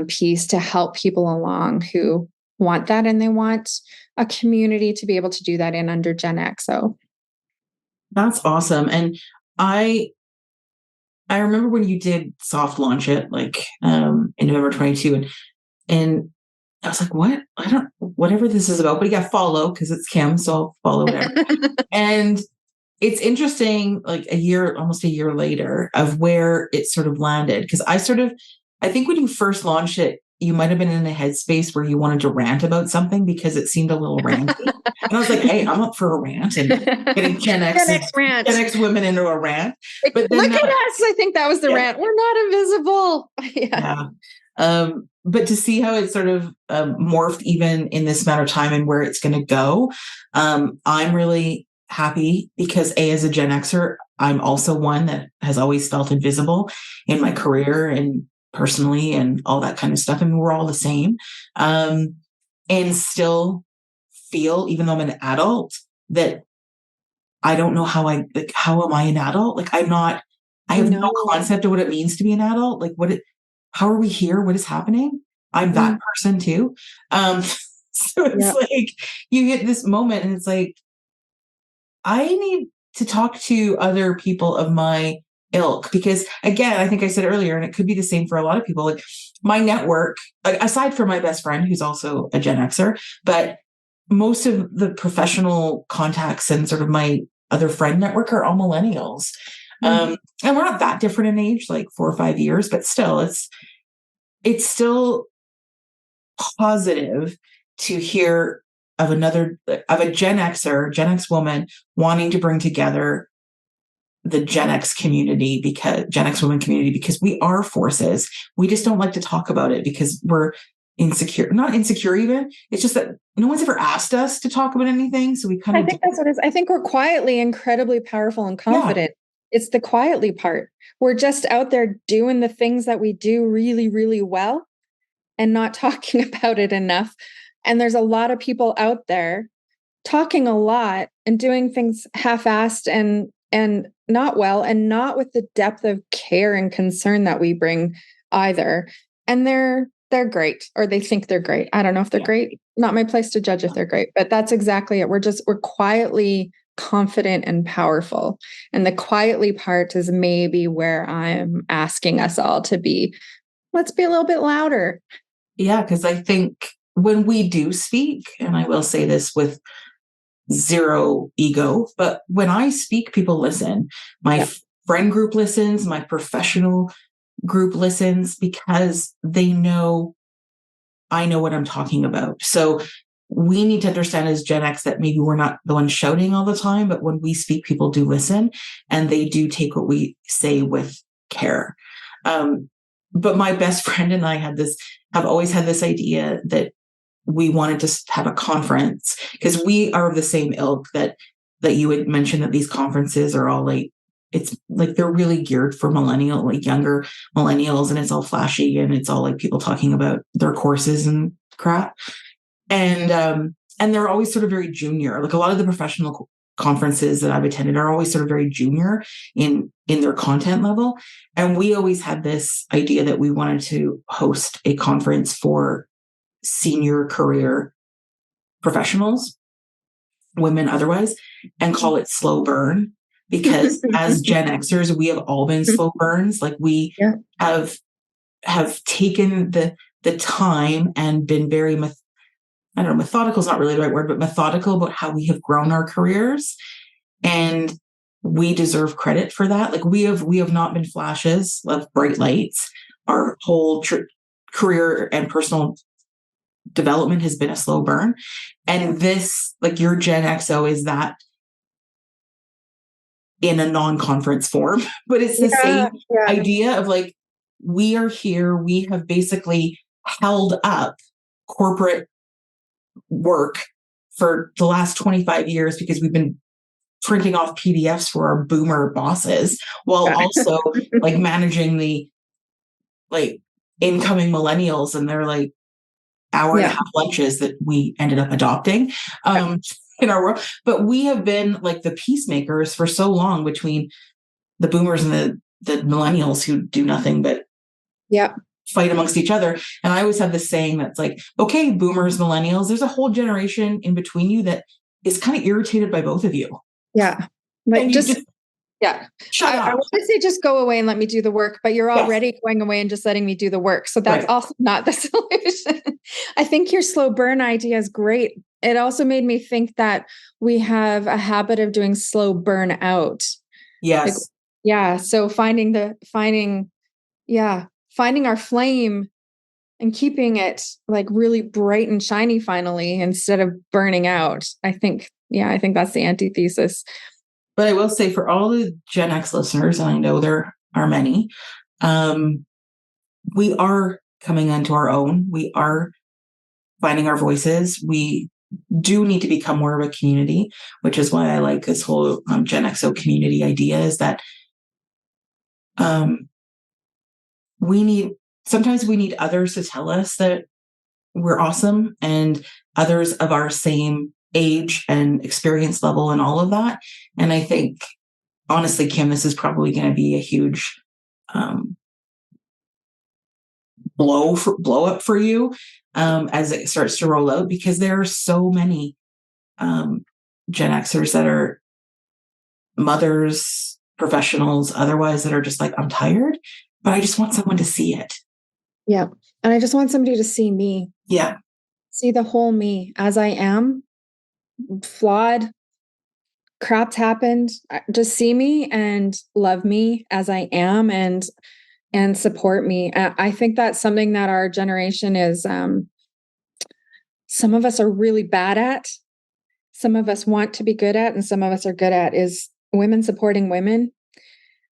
piece to help people along who want that, and they want a community to be able to do that in under GenX. So that's awesome. And I remember when you did soft launch it, like in November 22, and I was like, what? I don't, whatever this is about, but yeah, follow, because it's Kim, so I'll follow whatever. And it's interesting, like almost a year later, of where it sort of landed. Because I think when you first launched it, you might have been in a headspace where you wanted to rant about something because it seemed a little ranty. And I was like, hey, I'm up for a rant, and getting GenX women into a rant. But then, look at us. I think that was the rant. We're not invisible. Yeah. But to see how it sort of morphed even in this amount of time and where it's going to go, I'm really happy, because as a Gen Xer, I'm also one that has always felt invisible in my career and personally and all that kind of stuff. I mean, we're all the same, and still feel, even though I'm an adult, that I don't know how am I an adult? Like I have no concept of what it means to be an adult. Like how are we here? What is happening? I'm that person too. So it's like you hit this moment and it's like, I need to talk to other people of my ilk, because again, I think I said earlier, and it could be the same for a lot of people, like my network, aside from my best friend, who's also a Gen Xer, but most of the professional contacts and sort of my other friend network are all millennials. And we're not that different in age, like 4 or 5 years, but still it's still positive to hear of a Gen X woman wanting to bring together the Gen X community, because Gen X women community, because we are forces. We just don't like to talk about it because we're insecure, not insecure even. It's just that no one's ever asked us to talk about anything. So we kind of, I think that's what it is. I think we're quietly incredibly powerful and confident. Yeah. It's the quietly part. We're just out there doing the things that we do really, really well and not talking about it enough. And there's a lot of people out there talking a lot and doing things half-assed and not well, and not with the depth of care and concern that we bring either. And they're great, or they think they're great. I don't know if they're great. Not my place to judge if they're great, but that's exactly it. We're quietly confident and powerful. And the quietly part is maybe where I'm asking us all to be. Let's be a little bit louder. Yeah, because I think when we do speak, and I will say this with zero ego, but when I speak, people listen. My friend group listens, my professional group listens, because they know I know what I'm talking about. So we need to understand as Gen X that maybe we're not the ones shouting all the time, but when we speak, people do listen and they do take what we say with care. But my best friend and I have always had this idea that we wanted to have a conference, because we are of the same ilk that you had mentioned, that these conferences are all like, it's like they're really geared for younger millennials, and it's all flashy and it's all like people talking about their courses and crap. And they're always sort of very junior. Like a lot of the professional conferences that I've attended are always sort of very junior in their content level. And we always had this idea that we wanted to host a conference for senior career professionals, women otherwise, and call it slow burn. Because as Gen Xers, we have all been slow burns. Like we have taken the time and been very methodical is not really the right word, but methodical about how we have grown our careers. And we deserve credit for that. Like we have not been flashes of bright lights. Our whole career and personal development has been a slow burn. And this, like your Gen XO is that in a non-conference form, but it's the same idea of like, we are here. We have basically held up corporate work for the last 25 years because we've been printing off PDFs for our boomer bosses while also like managing the like incoming millennials and their like hour and a half lunches that we ended up adopting in our world. But we have been like the peacemakers for so long between the boomers and the millennials who do nothing but fight amongst each other. And I always have this saying that's like, okay, boomers, millennials, there's a whole generation in between you that is kind of irritated by both of you. Yeah. Like shut up. I want to say just go away and let me do the work, but you're already going away and just letting me do the work. So that's also not the solution. I think your slow burn idea is great. It also made me think that we have a habit of doing slow burn out. Yes. Like, so finding our flame and keeping it like really bright and shiny finally, instead of burning out. I think that's the antithesis. But I will say for all the Gen X listeners, and I know there are many, we are coming into our own. We are finding our voices. We do need to become more of a community, which is why I like this whole Gen XO community idea, is that sometimes we need others to tell us that we're awesome, and others of our same age and experience level and all of that. And I think, honestly, Kim, this is probably going to be a huge blow up for you as it starts to roll out, because there are so many Gen Xers that are mothers, professionals, otherwise, that are just like, I'm tired, but I just want someone to see it. Yeah. And I just want somebody to see me. Yeah. See the whole me as I am, flawed, crap's happened. Just see me and love me as I am, and support me. I think that's something that our generation is, some of us are really bad at, some of us want to be good at, and some of us are good at, is women supporting women.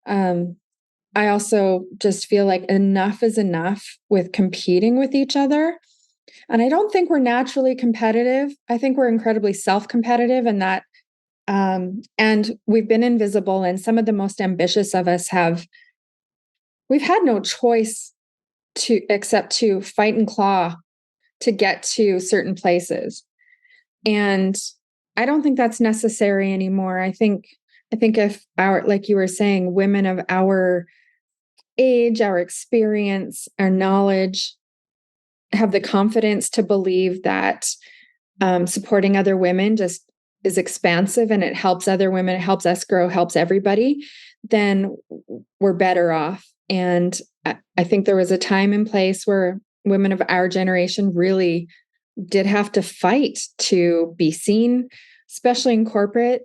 I also just feel like enough is enough with competing with each other. And I don't think we're naturally competitive. I think we're incredibly self-competitive, and that, and we've been invisible. And some of the most ambitious of us we've had no choice except to fight and claw to get to certain places. And I don't think that's necessary anymore. I think if like you were saying, women of our age, our experience, our knowledge, have the confidence to believe that supporting other women just is expansive and it helps other women, it helps us grow, helps everybody, then we're better off. And I think there was a time and place where women of our generation really did have to fight to be seen, especially in corporate,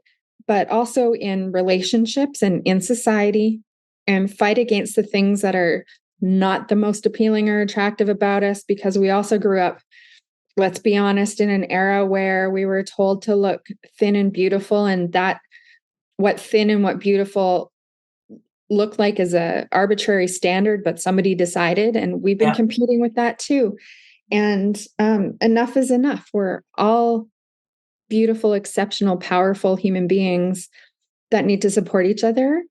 but also in relationships and in society, and fight against the things that are not the most appealing or attractive about us, because we also grew up let's be honest, in an era where we were told to look thin and beautiful, and that what thin and what beautiful look like is a arbitrary standard, but somebody decided, and we've been competing with that too. And enough is enough. We're all beautiful, exceptional, powerful human beings that need to support each other.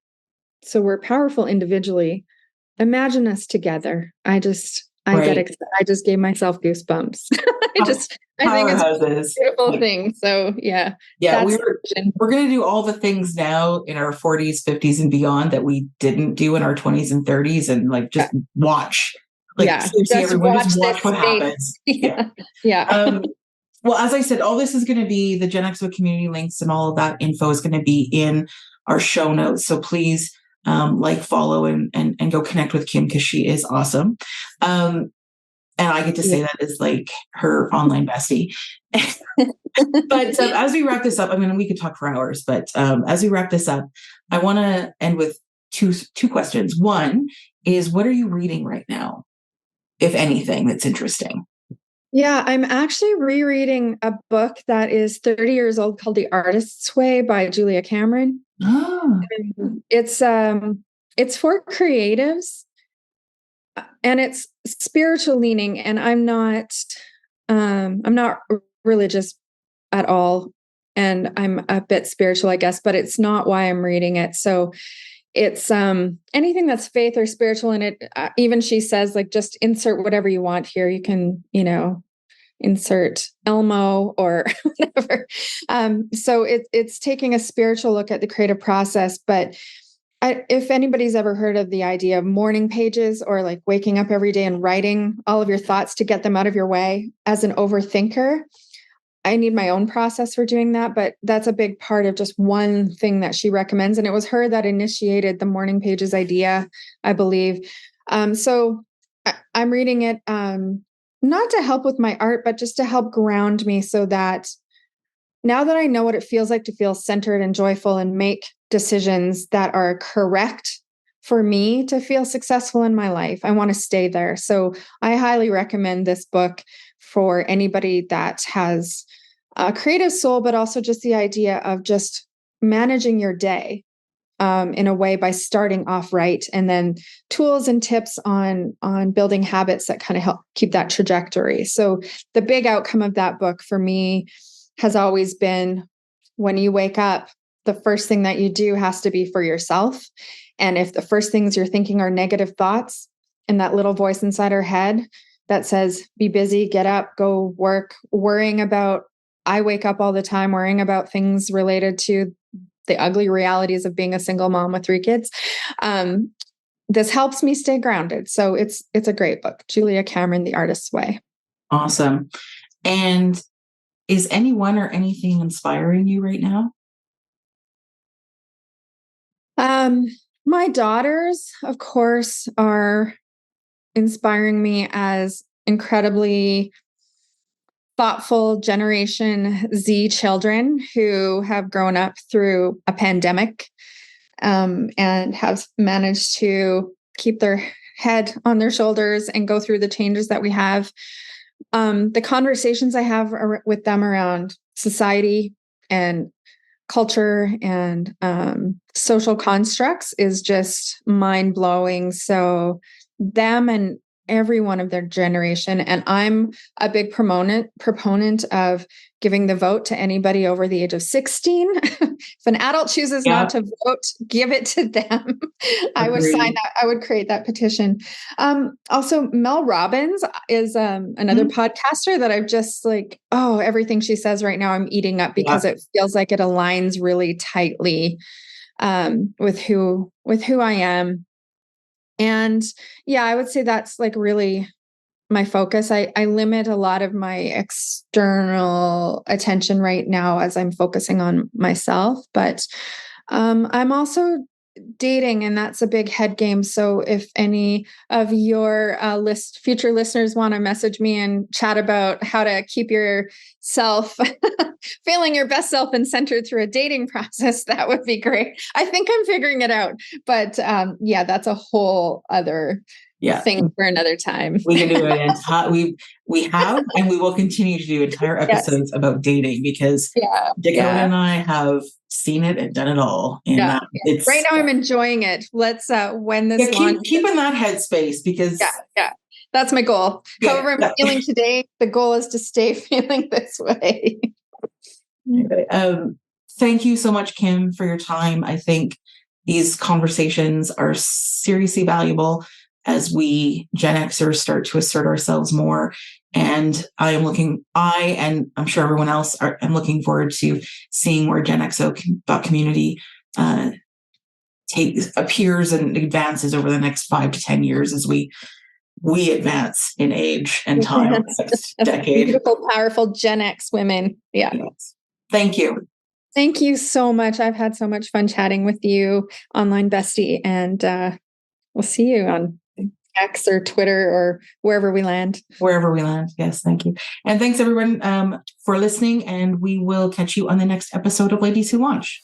So we're powerful individually. Imagine us together. I get excited. I just gave myself goosebumps. I think it's a beautiful thing. So yeah. We're going to do all the things now in our 40s, 50s and beyond that we didn't do in our 20s and 30s, and like, just watch, seriously, everyone just watch what happens. Yeah. Well, as I said, all this is going to be the GenX community links, and all of that info is going to be in our show notes. So please follow and go connect with Kim, because she is awesome. And I get to say that as like her online bestie. But as we wrap this up, I mean, we could talk for hours, but as we wrap this up, I want to end with two questions. One is, what are you reading right now, if anything, that's interesting? Yeah, I'm actually rereading a book that is 30 years old called The Artist's Way by Julia Cameron. Oh. It's for creatives, and it's spiritual leaning, and I'm not religious at all, and I'm a bit spiritual, I guess, but it's not why I'm reading it. So it's anything that's faith or spiritual in it. Even she says, like, just insert whatever you want here. You can, insert Elmo or whatever. So it's taking a spiritual look at the creative process. But if anybody's ever heard of the idea of morning pages, or like waking up every day and writing all of your thoughts to get them out of your way, as an overthinker, I need my own process for doing that, but that's a big part of just one thing that she recommends. And it was her that initiated the morning pages idea, I believe. So I'm reading it, not to help with my art, but just to help ground me, so that now that I know what it feels like to feel centered and joyful and make decisions that are correct for me to feel successful in my life, I want to stay there. So I highly recommend this book for anybody that has a creative soul, but also just the idea of just managing your day in a way by starting off right, and then tools and tips on building habits that kind of help keep that trajectory. So the big outcome of that book for me has always been, when you wake up, the first thing that you do has to be for yourself. And if the first things you're thinking are negative thoughts, and that little voice inside our head that says, be busy, get up, go work, I wake up all the time worrying about things related to the ugly realities of being a single mom with 3 kids. This helps me stay grounded. So it's a great book, Julia Cameron, The Artist's Way. Awesome. And is anyone or anything inspiring you right now? My daughters, of course, are inspiring me as incredibly thoughtful Generation Z children who have grown up through a pandemic, and have managed to keep their head on their shoulders and go through the changes that we have. The conversations I have with them around society and culture and social constructs is just mind-blowing. So them and every one of their generation. And I'm a big proponent of giving the vote to anybody over the age of 16. If an adult chooses not to vote, give it to them. I would sign that. I would create that petition. Also, Mel Robbins is another podcaster that I've just everything she says right now, I'm eating up, because it feels like it aligns really tightly with who I am. And I would say that's really my focus. I limit a lot of my external attention right now as I'm focusing on myself, but I'm also dating, and that's a big head game. So if any of your future listeners want to message me and chat about how to keep yourself feeling your best self and centered through a dating process, that would be great. I think I'm figuring it out, but that's a whole other thing for another time. We can do it. We have, and we will continue to do entire episodes about dating because Dakota and I have seen it and done it all. And right now I'm enjoying it. Let's when this keep in that headspace because that's my goal. However I'm feeling today, the goal is to stay feeling this way. Thank you so much, Kim, for your time. I think these conversations are seriously valuable as we Gen Xers start to assert ourselves more. And and I'm sure everyone else I'm looking forward to seeing where Gen X community appears and advances over the next 5 to 10 years as we advance in age and time over the next decade. Beautiful, powerful Gen X women. Yeah. Yes. Thank you. Thank you so much. I've had so much fun chatting with you, online bestie, and we'll see you on X or Twitter or wherever we land. Wherever we land. Yes. Thank you. And thanks everyone for listening. And we will catch you on the next episode of Ladies Who Launch.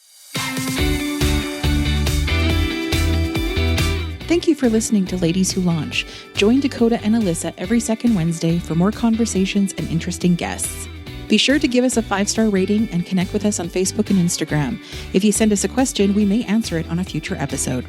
Thank you for listening to Ladies Who Launch. Join Dakota and Alyssa every second Wednesday for more conversations and interesting guests. Be sure to give us a 5-star rating and connect with us on Facebook and Instagram. If you send us a question, we may answer it on a future episode.